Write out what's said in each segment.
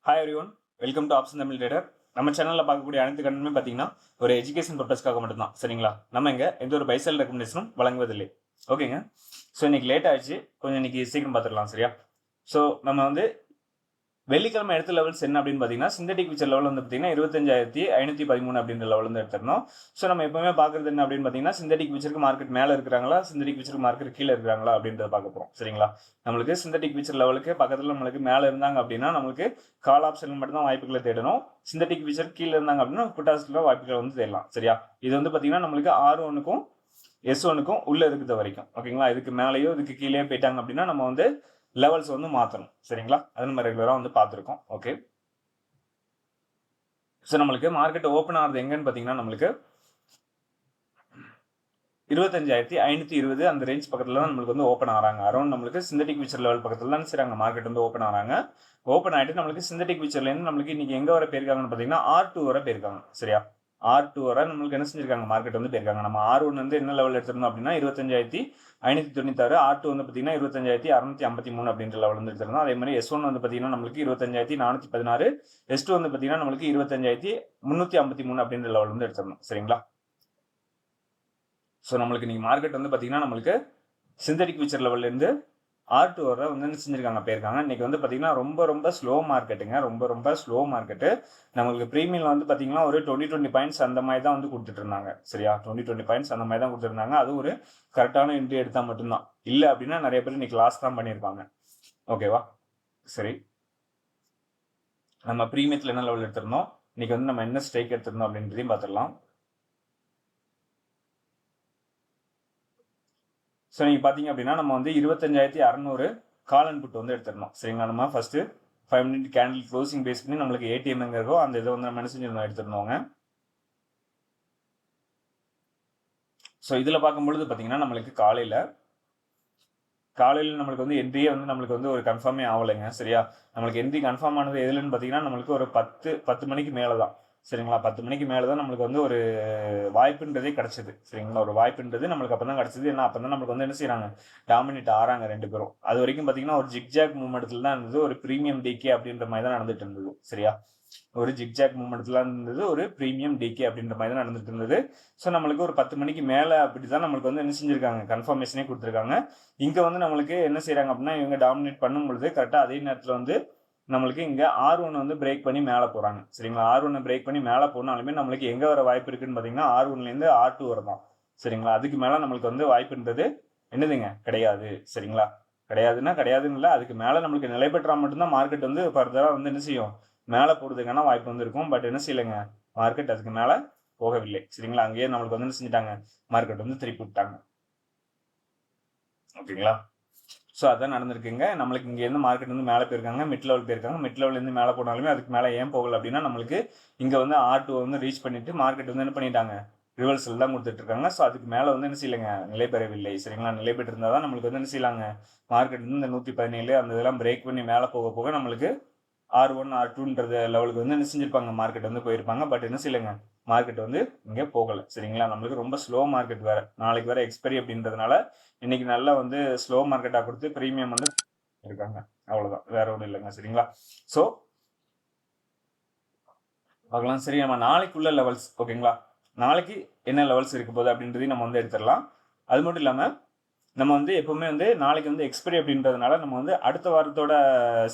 Hi everyone, welcome to option Tamil trader. நம்ம சேனலில் பார்க்கக்கூடிய அனைத்து கண்டென்ட்டுமே பார்த்தீங்கன்னா ஒரு எஜுகேஷன் பர்பஸ்க்காக மட்டும்தான். சரிங்களா? நம்ம இங்கே எந்த ஒரு பைசல் ரெக்கமெண்டேஷனும் வழங்குவதில்லை. ஓகேங்க. ஸோ இன்னைக்கு லேட் ஆயிடுச்சு, கொஞ்சம் இன்னைக்கு சீக்கிரம் பார்த்துடலாம். சரியா? ஸோ நம்ம வந்து வெள்ளிக்கிழமை எடுத்த லெவல்ஸ் என்ன அப்படின்னு பார்த்தீங்கன்னா, சிந்தட்டிக் ஃபியூச்சர் லெவல் வந்து பார்த்தீங்கன்னா 25,513 அப்படின்ற லெவல் வந்து எடுத்துருந்தோம். ஸோ நம்ம எப்பவுமே பார்க்குறது என்ன அப்படின்னு பார்த்தீங்கன்னா, சிந்தட்டிக் ஃபியூச்சருக்கு மார்க்கெட் மேலே இருக்கிறாங்களா, சிந்தட்டிக் ஃபியூச்சருக்கு மார்க்கெட் கீழே இருக்கிறாங்களா அப்படின்றத பார்க்க போகிறோம். சரிங்களா? நம்மளுக்கு சிந்தட்டிக் ஃபியூச்சர் லெவலுக்கு பக்கத்தில் நம்மளுக்கு மேலே இருந்தாங்க அப்படின்னா நம்மளுக்கு கால் ஆப்ஷன் மட்டும் தான் வாய்ப்புகளை தேடணும். சிந்தட்டிக் ஃபியூச்சர் கீழே இருந்தாங்க அப்படின்னா புட்டாஸ்ல வாய்ப்புகளை வந்து தேடலாம். சரியா? இது வந்து பார்த்தீங்கன்னா நம்மளுக்கு R1க்கும் S1க்கும் உள்ள இருக்கிற வரைக்கும். ஓகேங்களா? இதுக்கு மேலேயோ இதுக்கு கீழே போயிட்டாங்க அப்படின்னா நம்ம வந்து லெவல்ஸ் வந்து மாற்றணும். சரிங்களா? அது நம்ம ரெகுலராக வந்து பார்த்துருக்கோம். ஓகே. ஸோ நம்மளுக்கு மார்க்கெட் ஓப்பன் ஆகுது எங்கன்னு பார்த்தீங்கன்னா நம்மளுக்கு 25,520 அந்த ரேஞ்ச் பக்கத்தில் தான் நம்மளுக்கு வந்து ஓப்பன் ஆகிறாங்க. அரௌண்ட் நம்மளுக்கு சிந்தட்டிக் ஃபியூச்சர் லெவல் பக்கத்தில் தான் செய்கிறாங்க மார்க்கெட் வந்து ஓப்பன் ஆகிறாங்க. ஓப்பன் ஆகிட்டு நம்மளுக்கு சிந்தட்டிக் ஃபியூச்சர்லேருந்து நம்மளுக்கு இன்னைக்கு எங்கே வர போயிருக்காங்கன்னு பார்த்தீங்கன்னா R2 வர போயிருக்காங்க. சரியா? R2 வர நம்மளுக்கு என்ன செஞ்சிருக்காங்க, மார்க்கெட் வந்து போயிருக்காங்க. நம்ம R1 வந்து என்ன லெவல் எடுத்திருந்தோம் அப்படின்னா 25,596, R2 வந்து பார்த்தீங்கன்னா 25,653 அப்படின்ற லெவல் வந்து எடுத்திருந்தோம். அதே மாதிரி S1 வந்து பார்த்தீங்கன்னா நம்மளுக்கு 25,416, S2 வந்து பார்த்தீங்கன்னா நம்மளுக்கு 25,353 அப்படின்ற லெவல் வந்து எடுத்திருந்தோம். சரிங்களா? ஸோ நம்மளுக்கு இன்னைக்கு மார்க்கெட் வந்து பார்த்தீங்கன்னா நம்மளுக்கு சிந்தட்டிக் ஃபியூச்சர் லெவல்லேருந்து R2 வர வந்து என்ன செஞ்சிருக்காங்க, போயிருக்காங்க. இன்னைக்கு வந்து பார்த்தீங்கன்னா ரொம்ப ஸ்லோ மார்க்கெட்டுங்க. ரொம்ப ஸ்லோ மார்க்கெட்டு. நம்மளுக்கு ப்ரீமியம் வந்து பார்த்தீங்கன்னா ஒரு 20 பாயிண்ட்ஸ் அந்த மாதிரி தான் வந்து கொடுத்துட்டு இருந்தாங்க. சரியா? 20 பாயிண்ட்ஸ் அந்த மாதிரி தான் கொடுத்துருந்தாங்க. அது ஒரு கரெக்டான என்ட்ரி எடுத்தால் மட்டும்தான். இல்லை அப்படின்னா நிறைய பேர் இன்னைக்கு லாஸ் தான் பண்ணியிருப்பாங்க. ஓகேவா? சரி, நம்ம ப்ரீமியத்தில் என்ன லெவல் எடுத்திருந்தோம், இன்னைக்கு வந்து நம்ம என்ன ஸ்ட்ரைக் எடுத்திருந்தோம் அப்படின்றதையும் பார்த்துடலாம். ஸோ நீங்கள் பார்த்தீங்க அப்படின்னா நம்ம வந்து 25,600 கால் அண்ட் புட் வந்து எடுத்துருந்தோம். சரிங்களா? நம்ம first 5 minute candle closing base பண்ணி நம்மளுக்கு ATM எங்கே இருக்கோ அந்த இதை வந்து நம்ம என்ன செஞ்சிருந்தோம், எடுத்துருந்தோங்க. ஸோ இதில் பார்க்கும்பொழுது பார்த்தீங்கன்னா நம்மளுக்கு காலையில் நம்மளுக்கு வந்து என்ட்ரியே வந்து நம்மளுக்கு வந்து ஒரு கன்ஃபார்மே ஆகலைங்க. சரியா? நம்மளுக்கு என்ட்ரி கன்ஃபார்ம் ஆனது எதுலன்னு பார்த்தீங்கன்னா நம்மளுக்கு ஒரு 10 மணிக்கு மேலே தான். சரிங்களா? 10 மணிக்கு மேலே தான் நம்மளுக்கு வந்து ஒரு வாய்ப்புன்றதே கிடைச்சது. சரிங்களா? ஒரு வாய்ப்புன்றது நம்மளுக்கு அப்போ தான் கிடைச்சது. ஏன்னா அப்போ தான் நம்மளுக்கு வந்து என்ன செய்யறாங்க, டாமினேட் ஆறாங்க ரெண்டு பேரும். அது வரைக்கும் பார்த்தீங்கன்னா ஒரு ஜிக்ஜாக் மூவ்மெண்ட்ல தான் இருந்தது, ஒரு ப்ரீமியம் டிகே அப்படின்ற மாதிரி தான் நடந்துட்டு இருந்தது. சரியா? ஒரு ஜிக்ஜாக் மூவ்மெண்ட்ல இருந்தது, ஒரு ப்ரீமியம் டிகே அப்படின்ற மாதிரி தான் நடந்துட்டு இருந்தது. ஸோ நம்மளுக்கு ஒரு 10 மணிக்கு மேலே அப்படி தான் நம்மளுக்கு வந்து என்ன செஞ்சிருக்காங்க, கன்ஃபர்மேஷனே கொடுத்துருக்காங்க. இங்கே வந்து நம்மளுக்கு என்ன செய்யறாங்க அப்படின்னா இவங்க டாமினேட் பண்ணும் பொழுது கரெக்டாக அதே நேரத்தில் வந்து நம்மளுக்கு இங்க R1 வந்து பிரேக் பண்ணி மேலே போறாங்க. சரிங்களா? R1 பிரேக் பண்ணி மேலே போனாலுமே நம்மளுக்கு எங்க வர வாய்ப்பு இருக்குன்னு பாத்தீங்கன்னா R1லேருந்து R2 வரதான். சரிங்களா? அதுக்கு மேல நம்மளுக்கு வந்து வாய்ப்புன்றது என்னதுங்க, கிடையாது. சரிங்களா? கிடையாதுன்னா கிடையாதுன்னு இல்லை, அதுக்கு மேல நம்மளுக்கு நிலை பெற்றா மட்டும்தான் மார்க்கெட் வந்து ஃபர்தரா வந்து என்ன செய்யும், மேலே போறதுக்கான வாய்ப்பு வந்து இருக்கும். பட் என்ன செய்யலைங்க, மார்க்கெட் அதுக்கு மேல போகவில்லை. சரிங்களா? அங்கேயே நம்மளுக்கு வந்து என்ன செஞ்சிட்டாங்க, மார்க்கெட் வந்து திருப்பி விட்டாங்க. ஓகேங்களா? ஸோ அதான் நடந்திருக்குங்க. நம்மளுக்கு இங்கேருந்து மார்க்கெட் வந்து மேலே போயிருக்காங்க, மிட் லெவல் போயிருக்காங்க. மிட் லெவல்லேருந்து மேலே போனாலுமே அதுக்கு மேலே ஏன் போகல அப்படின்னா நம்மளுக்கு இங்கே வந்து R2 வந்து ரீச் பண்ணிட்டு மார்க்கெட் வந்து என்ன பண்ணிட்டாங்க, ரிவர்சல் தான் கொடுத்துட்டு இருக்காங்க. ஸோ அதுக்கு மேலே வந்து என்ன செய்யலைங்க, நிலை பெறவில்லை. சரிங்களா? நிலை பெற்றிருந்தால் தான் நம்மளுக்கு வந்து என்ன செய்யலாங்க, மார்க்கெட் வந்து இந்த 117 அந்த இதெல்லாம் பிரேக் பண்ணி மேலே போக போக நம்மளுக்கு R1 R2ன்றது லெவலுக்கு வந்து என்ன செஞ்சிருப்பாங்க, மார்க்கெட் வந்து போயிருப்பாங்க. பட் என்ன செய்யலைங்க, மார்க்கெட் வந்து இங்கே போகலை. சரிங்களா? நம்மளுக்கு ரொம்ப ஸ்லோ மார்க்கெட் வேற, நாளைக்கு வேற எக்ஸ்பைரி அப்படின்றதுனால இன்னைக்கு நல்லா வந்து ஸ்லோ மார்க்கெட்டாக கொடுத்து ப்ரீமியம் வந்து இருக்காங்க. அவ்வளோதான், வேற ஒன்றும் இல்லைங்க. சரிங்களா? ஸோ பார்க்கலாம். சரி, நம்ம நாளைக்குள்ள லெவல்ஸ் ஓகேங்களா, நாளைக்கு என்ன லெவல்ஸ் இருக்க போகுது அப்படின்றதையும் நம்ம வந்து எடுத்துடலாம். அது மட்டும் இல்லாமல் நம்ம வந்து எப்பவுமே வந்து நாளைக்கு வந்து எக்ஸ்பைரி அப்படின்றதுனால நம்ம வந்து அடுத்த வாரத்தோட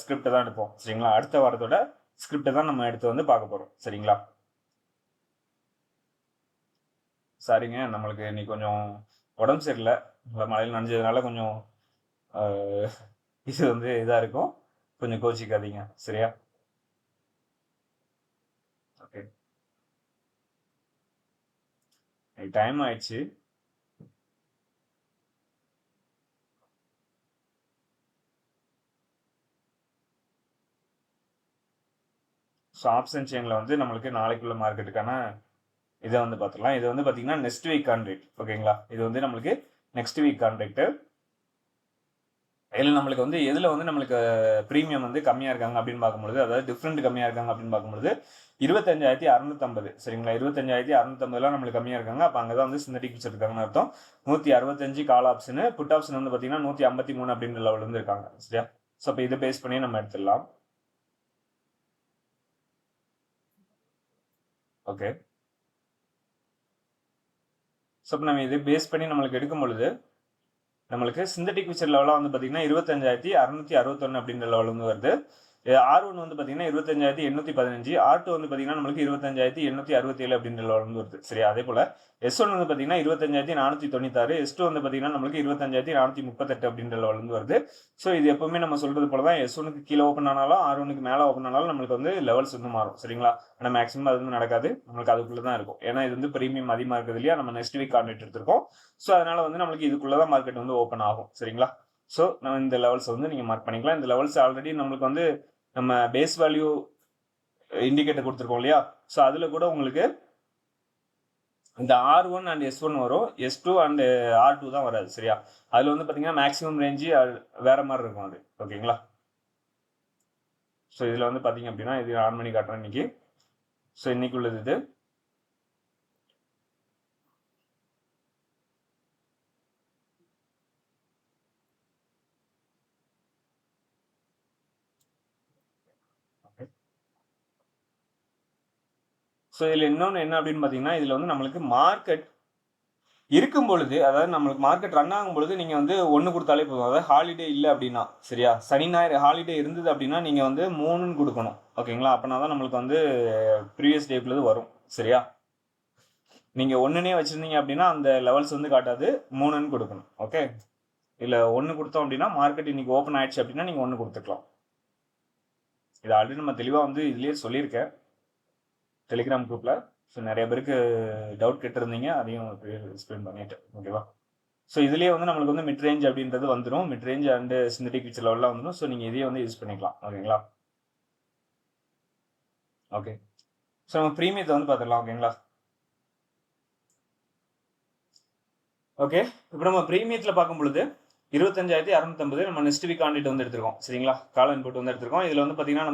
ஸ்கிரிப்டை தான் எடுப்போம். சரிங்களா? அடுத்த வாரத்தோட ஸ்கிரிப்டை தான் நம்ம எடுத்து வந்து பார்க்க போகிறோம். சரிங்களா? சரிங்க, நம்மளுக்கு இன்னைக்கு கொஞ்சம் உடம்பு சரியில்லை, மழையில் நனைஞ்சதுனால கொஞ்சம் இது வந்து இதாக இருக்கும், கொஞ்சம் கோச்சிக்காதீங்க. சரியா? ஓகே, டைம் ஆயிடுச்சு. ஸோ ஆப்ஷன் செயினில் வந்து நம்மளுக்கு நாளைக்குள்ள மார்க்கெட்டுக்கான இதை வந்து பார்த்துக்கலாம். இது வந்து பார்த்தீங்கன்னா நெக்ஸ்ட் வீக் கான்ட்ராக்ட். ஓகேங்களா? இது வந்து நம்மளுக்கு நெக்ஸ்ட் வீக் கான்ட்ராக்ட். இதில் நம்மளுக்கு வந்து எதில் வந்து நம்மளுக்கு ப்ரீமியம் வந்து கம்மியாக இருக்காங்க அப்படின்னு பார்க்கும்பொழுது, அதாவது டிஃப்ரெண்ட் கம்மியாக இருக்காங்க அப்படின்னு பார்க்கும்பொழுது 25,650. சரிங்களா? 25,650 நம்மளுக்கு கம்மியாக இருக்காங்க. அப்போ அங்கே தான் வந்து சிந்தட்டிக் ஃபியூச்சர் இருக்காங்கன்னு அர்த்தம். 165 கால் ஆப்ஷனு, புட் ஆப்ஷன் வந்து பார்த்தீங்கன்னா 153 அப்படின்ற லெவல் வந்து இருக்காங்க. சரியா? ஸோ இப்போ இதை பேஸ் பண்ணி நம்ம எடுத்துடலாம். ஓகே. ஸோ இப்போ நம்ம இது பேஸ் பண்ணி நம்மளுக்கு எடுக்கும் பொழுது நம்மளுக்கு சிந்தட்டிக் ஃபியூச்சர் லெவலாக வந்து பார்த்தீங்கன்னா 25,661 அப்படின்ற லெவல் வந்து வருது. R1 வந்து பார்த்தீங்கன்னா 25,815, R2 வந்து பார்த்தீங்கன்னா நம்மளுக்கு 25,867 அப்படின்ற லெவல் வந்து வருது. சரியா? அதே போல S1 வந்து பார்த்தீங்கன்னா 25,496, S2 வந்து பார்த்தீங்கன்னா நம்மளுக்கு 25,438 அப்படின்ற லெவல் வந்து வருது. ஸோ இது எப்பவுமே நம்ம சொல்றது போல தான், S1க்கு கீழே ஓப்பன் ஆனாலும் R1க்கு மேலே ஓப்பன் ஆனாலும் நம்மளுக்கு வந்து லெவல்ஸ் வந்து மாறும். சரிங்களா? ஆனால் மேக்ஸிமம் அது வந்து நடக்காது, நம்மளுக்கு அதுக்குள்ளே தான் இருக்கும். ஏன்னா இது வந்து ப்ரீமியம் அதிகமாக இருக்குது இல்லையா? நம்ம நெக்ஸ்ட் வீக் கான்ட்ராக்ட் எடுத்திருக்கோம். ஸோ அதனால வந்து நம்மளுக்கு இதுக்குள்ளே தான் மார்க்கெட் வந்து ஓப்பன் ஆகும். சரிங்களா? ஸோ நம்ம இந்த லெவல்ஸ் வந்து நீங்கள் மார்க் பண்ணிக்கலாம். இந்த லெவல்ஸ் ஆல்ரெடி நம்மளுக்கு வந்து நம்ம பேஸ் வேல்யூ இண்டிகேட்டர் கொடுத்துருக்கோம் இல்லையா? ஸோ அதில் கூட உங்களுக்கு இந்த R1 அண்ட் S1 வரும், S2 அண்ட் R2 தான் வராது. சரியா? அதில் வந்து பார்த்தீங்கன்னா மேக்ஸிமம் ரேஞ்சு வேற மாதிரி இருக்கும் அது. ஓகேங்களா? ஸோ இதில் வந்து பார்த்தீங்க அப்படின்னா இது ஆன் பண்ணி காட்டுறேன் இன்னைக்கு. ஸோ இன்னைக்கு உள்ளது இது. ஸோ இதில் இன்னொன்று என்ன அப்படின்னு பார்த்தீங்கன்னா, இதில் வந்து நம்மளுக்கு மார்க்கெட் இருக்கும் பொழுது, அதாவது நம்மளுக்கு மார்க்கெட் ரன் ஆகும் பொழுது நீங்கள் வந்து 1 கொடுத்தாலே போதும். அதாவது ஹாலிடே இல்லை அப்படின்னா, சரியா? சனி ஞாயிறு ஹாலிடே இருந்தது அப்படின்னா நீங்கள் வந்து 3ன்னு கொடுக்கணும். ஓகேங்களா? அப்படின்னா தான் நம்மளுக்கு வந்து ப்ரீவியஸ் டேக்குள்ளது வரும். சரியா? நீங்கள் 1னே வச்சுருந்தீங்க அப்படின்னா அந்த லெவல்ஸ் வந்து காட்டாது, 3ன்னு கொடுக்கணும். ஓகே? இல்லை 1 கொடுத்தோம் அப்படின்னா மார்க்கெட் இன்னைக்கு ஓப்பன் ஆயிடுச்சு அப்படின்னா நீங்கள் 1 கொடுத்துக்கலாம். இது ஆல்ரெடி நம்ம தெளிவாக வந்து இதுலேயே சொல்லியிருக்கேன் டெலிகிராம் குரூப்பில். ஸோ நிறைய பேருக்கு டவுட் கேட்டிருந்தீங்க, அதையும் எக்ஸ்பிளைன் பண்ணிட்டேன். ஓகேவா? ஸோ இதுலேயே வந்து நம்மளுக்கு வந்து மிட் ரேஞ்ச் அப்படின்றது வந்துடும், mid range and synthetic future லெவலில் வந்துடும். ஸோ நீங்கள் இதையே வந்து யூஸ் பண்ணிக்கலாம். ஓகேங்களா? ஓகே. ஸோ நம்ம ப்ரீமியத்தை வந்து பார்த்துக்கலாம். ஓகேங்களா? ஓகே. இப்போ நம்ம ப்ரீமியத்தில் பார்க்கும் பொழுது 25,650 நம்ம நெக்ஸ்ட் வீக் கான்ட்ராக்ட் வந்து எடுத்திருக்கோம். சரிங்களா? கால் இன்புட் வந்து எடுத்திருக்கோம். இதில் வந்து பார்த்தீங்கன்னா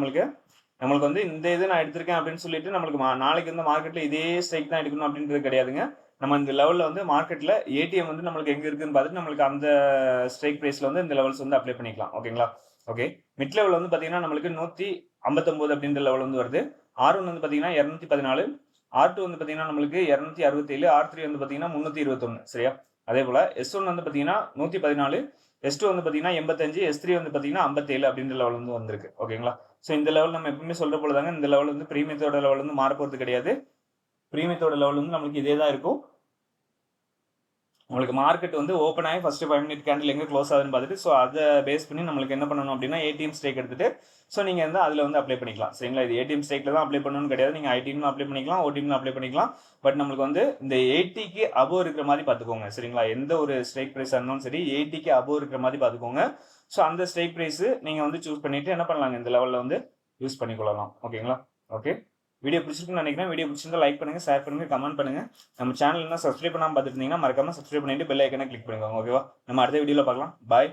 நம்மளுக்கு வந்து இந்த இது நான் எடுத்திருக்கேன் அப்படின்னு சொல்லிட்டு நம்மளுக்கு நாளைக்கு வந்து மார்க்கெட்டில் இதே ஸ்ட்ரைக் தான் எடுக்கணும் அப்படின்றது கிடையாதுங்க. நம்ம இந்த லெவலில் வந்து மார்க்கெட்டில் ஏடிஎம் வந்து நம்மளுக்கு எங்கே இருக்குன்னு பார்த்துட்டு நம்மளுக்கு அந்த ஸ்ட்ரைக் ப்ரைஸில் வந்து இந்த லெவல்ஸ் வந்து அப்ளை பண்ணிக்கலாம். ஓகேங்களா? ஓகே. மிட் லெவல் வந்து பார்த்தீங்கன்னா நம்மளுக்கு 159 அப்படின்ற லெவல் வந்து வருது. R1 வந்து பார்த்தீங்கன்னா 214, R2 வந்து பார்த்தீங்கன்னா நம்மளுக்கு 267, R3 வந்து பார்த்தீங்கன்னா 321. சரியா? அதே போல் S1 வந்து பார்த்தீங்கன்னா 114, S2 வந்து பார்த்தீங்கன்னா 85, S3 வந்து பார்த்தீங்கன்னா 57 அப்படின்ற லெவல் வந்து வந்திருக்கு. ஓகேங்களா? ஸோ இந்த லெவல் நம்ம எப்பவுமே சொல்ற போல தாங்க, இந்த லெவல் வந்து ப்ரீமியத்தோட லெவல் வந்து மாற போகிறது கிடையாது. ப்ரீமியத்தோட லெவல் வந்து நம்மளுக்கு இதே தான் இருக்கும். உங்களுக்கு மார்க்கெட் வந்து ஓப்பன் ஆகி ஃபர்ஸ்ட் 5 மினிட் கேண்டில் எங்கே க்ளோஸ் ஆகுதுன்னு பார்த்துட்டு, ஸோ அதை பேஸ் பண்ணி நம்மளுக்கு என்ன பண்ணணும் அப்படின்னா ஏடிஎம் ஸ்டேக் எடுத்துட்டு ஸோ நீங்கள் வந்து அதில் வந்து அப்ளை பண்ணிக்கலாம். சரிங்களா? இது ஏடிஎம் ஸ்டேக்கில் தான் அப்ளை பண்ணணும்னு கிடையாது, நீங்கள் ஐடிஎம்ல அப்ளை பண்ணிக்கலாம், ஓடிஎம்ல அப்ளை பண்ணிக்கலாம். பட் நம்மளுக்கு வந்து இந்த 80க்கு அபோவ் இருக்கிற மாதிரி பார்த்துக்கோங்க. சரிங்களா? எந்த ஒரு ஸ்ட்ரைக் ப்ரைஸ் இருந்தாலும் சரி 80க்கு அபோவ் இருக்கிற மாதிரி பார்த்துக்கோங்க. ஸோ அந்த ஸ்ட்ரைக் ப்ரைஸ் நீங்கள் வந்து சூஸ் பண்ணிட்டு என்ன பண்ணலாங்க, இந்த லெவலில் வந்து யூஸ் பண்ணிக்கொள்ளலாம். ஓகேங்களா? ஓகே. வீடியோ பிடிச்சிருக்குன்னு நினைக்கிறேன். வீடியோ பிடிச்சிருந்தா லைக் பண்ணுங்க, ஷேர் பண்ணுங்க, கமெண்ட் பண்ணுங்க. நம்ம சேனல் என்ன சப்ஸ்கிரைப் பண்ணாமல் பார்த்துட்டு இருந்தீங்கன்னா மறக்காம சப்ஸ்கிரைப் பண்ணிட்டு பெல் ஐக்கனை கிளிக் பண்ணுங்க. ஓகேவா? நம்ம அடுத்த வீடியோவில் பார்க்கலாம். பாய்.